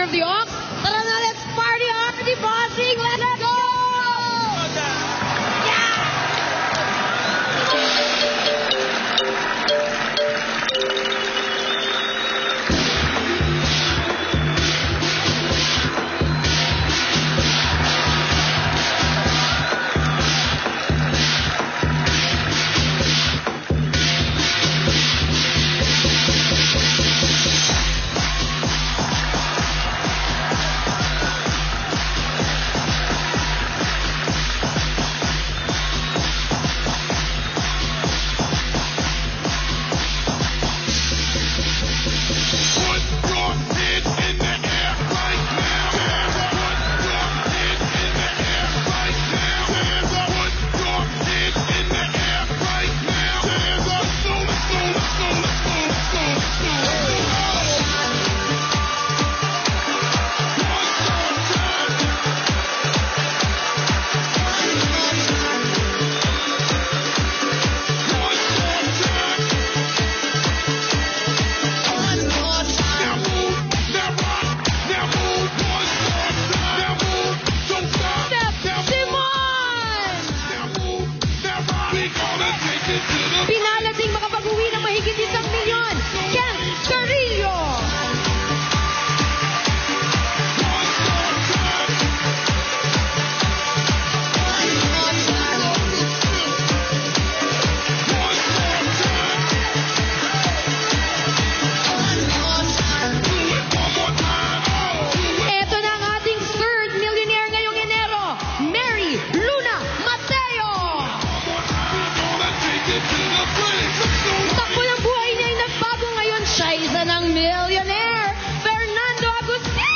of the Ox. Tara na, let's party on the bossing. Let's go! Pinalating makapag-uwi ng mahigit 1 milyon, Ken Carrillo. Ito na ang ating third millionaire ngayong Enero, Mary Luna Mateo. Takbo ng buhay niya ay nagbago ngayon. Siya isa ng millionaire, Fernando Agustin!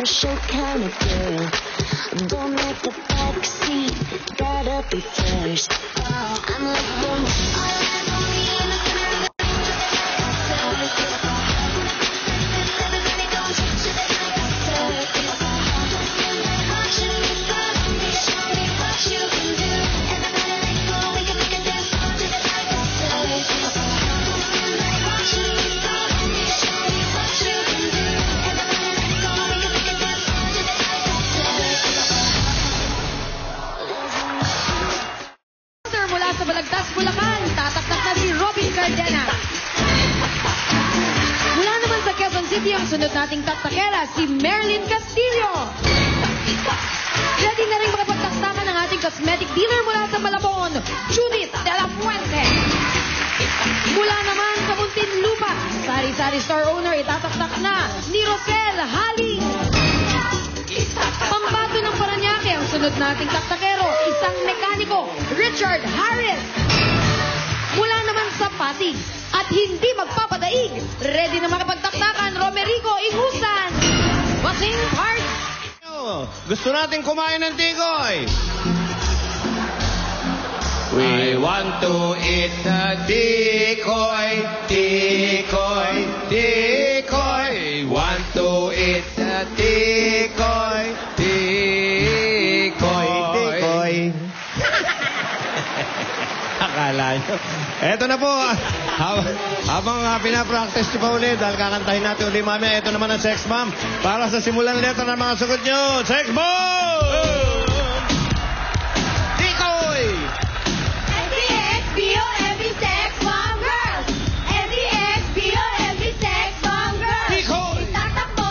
Show kind of girl. Don't let the backseat, gotta be first. I'm like them. Sa Balagtas, Bulacan, tataktak na si Robin Cardenas. Mula naman sa Quezon City, ang sunod nating taktakera, si Marilyn Castillo. Ready na rin makapagtaktakan ng ating cosmetic dealer mula sa Malabon, Judith de la Fuente. Mula naman sa Muntinlupa, Sari-Sari Store owner, itataktak na ni Rosel Haling. Pambato ng Paranaque, ang sunod nating taktakero, isang mekaniko, Richard Harris. Mula naman sa Pasig, at hindi magpapadaig, ready na makapagtaktakan, Romerico Ingusan. Basing Park. Gusto natin kumain ng tikoy. We want to eat the tikoy, tikoy, tikoy. Want to eat the tikoy, tikoy, tikoy. Akala nyo. Eto na po. Habang pinapractice niyo pa ulit, dahil kakantahin natin ulit mamaya, ito naman ang Sex Bomb para sa simulan letra ng mga sagot nyo. Sex Bomb! Tikoy! S-D-X-B-O-M-B sex bomb girls. S-D-X-B-O-M-B sex bomb girls. Tikoy! Tatakbo,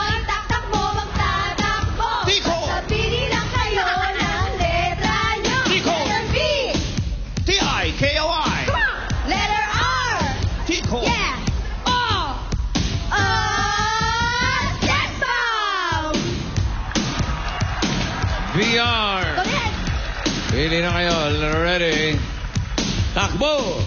magtatakbo. Tikoy! Sabihin lang kayo ng letra nyo. Tikoy! Letter B. T-I-K-O-I! Come on. Letter R. Tikoy! Yeah. Sex bomb. VR. Go ahead. Pili na kayo. Ready? Takbo!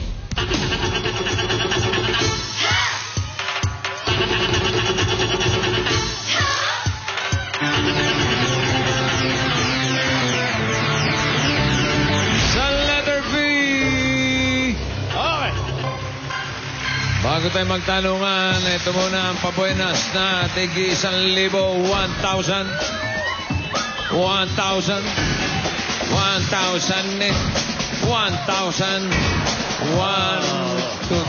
Sa letter B. Okay. Bago tayo magtanungan, ito muna ang pabuenas na tigi 1,000, 1,000, 1,000, 1,000, 1,2,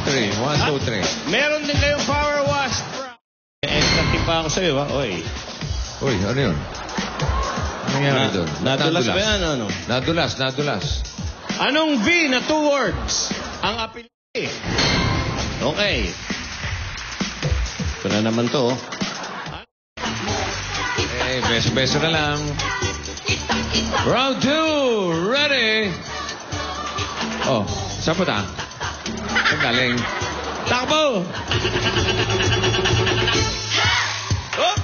3, 1, 2, 3. Meron din kayong power wash. Extra tip pa ako sa'yo, ha? Oy. Uy, ano yun? Ano nangyari doon? Nadulas ba yan, ano? Nadulas. Anong V na 2 words ang apelyido? Okay. Ito na naman to. Eh, beso-beso na lang. Round 2, ready? Oh, saan po ta? Ang galing. Takbo! Oh!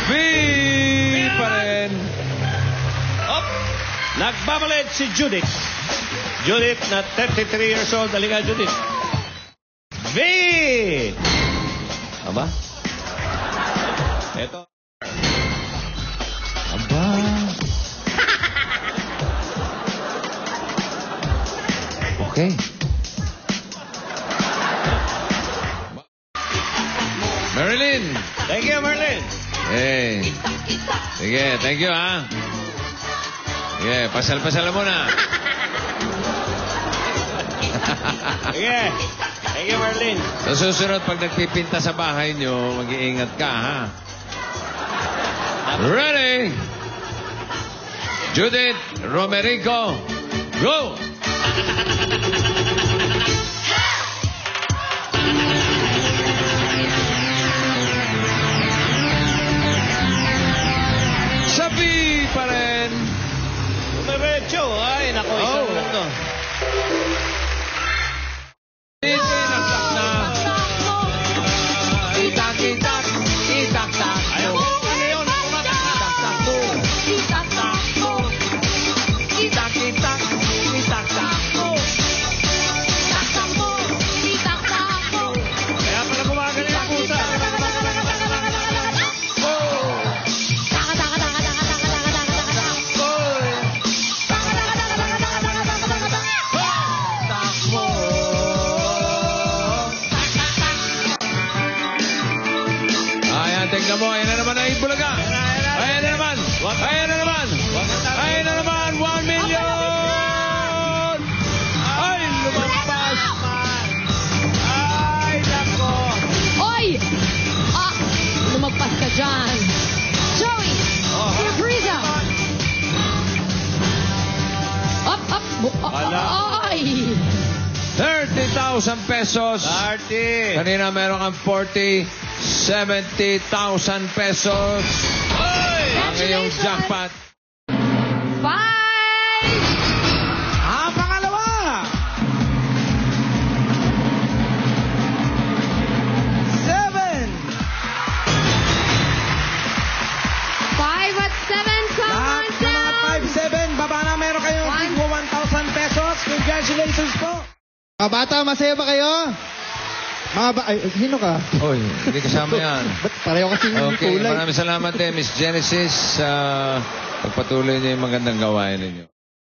B pa rin. Up! Nagbabalik si Judith. Judith na 33 years old. Halika, Judith. V! Aba? Ito. Aba. Okay. Marilyn. Thank you, Merlin. Hey. Sige, thank you, ha? Sige, pasal-pasal muna. Sige. Thank you, Merlin. Sa susunod, pag nagpipinta sa bahay nyo, mag-iingat ka, ha? Ready? Judith Romerico, go! Sabi pa rin. Umiretso. Ay, nako, isang Oh. lang to. Dito nagtak na. Itak-itak, itak-tak. Ayaw. Ano yun? Itak-tak mo. Itak-tak mo. Itak-itak, itak-tak mo. Itak-tak mo. Itak-tak mo. Kaya pala gumagano yung pusa. Takbo. Ayan, tingnan mo. Ayan na naman ang Ibulaga. Ayan na naman. Ayan na naman. Ayan na naman. 1 million. Ay, lumampas. Ay, nako. Oy! Ah! Lumagpas ka dyan. Joey! Surpresa! Up, up! Ay! 30,000 pesos. Party. Kanina meron kang 40, 70,000 pesos. Oy! Ang iyong jackpot. 5! Pangalawa. 7. 5 at 7, come on down! 5-7. Baba na meron kayong One. tigwa 1,000 pesos. Congratulations po. Mga bata, masaya ba kayo? Ay, sino ka? Oy, hindi kasama yan. Ba't pareho kasing Okay, kulay? maraming salamat Miss Genesis sa pagpatuloy niyo yung magandang gawain ninyo.